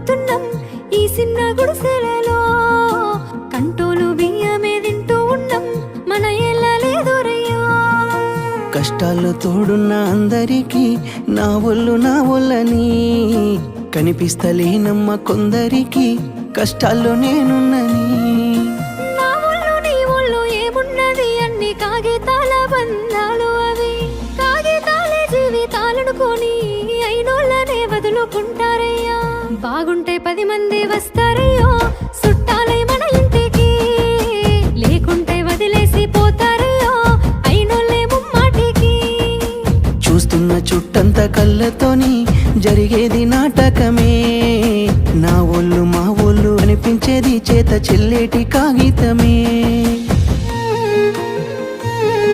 బతుకుతున్నాం ఈ చిన్న గుడిసెలలో. కంటోలు బియ్యమే తింటూ ఉన్నాం, మన ఎల్లలేదురయ్యా. కష్టాల్లో తోడున్న అందరికీ నా ఒళ్ళని కనిపిస్తలేనమ్మ కొందరికి కష్టాల్లో నేనున్నని. నా ఒళ్ళు నీ ఒళ్ళు ఏమున్నది, అన్ని కాగితాల బంధాలు అవి. కాగితాలే జీవితాలనుకొని అయినోళ్ళనే వదులుకుంటారయ్యా. బాగుంటే 10 మంది వస్తారయ్యో చుట్టాలై మన ఇంటికి, లేకుంటే వదిలేసి పోతారయ్యో అయినోళ్ళే ముమ్మాటికి. చూస్తున్న చుట్టంత కళ్ళతోని జరిగేది నాటకమే. నా ఒళ్ళు మా ఒళ్ళు అనిపించేది చేత చెల్లేటి కాగితమే.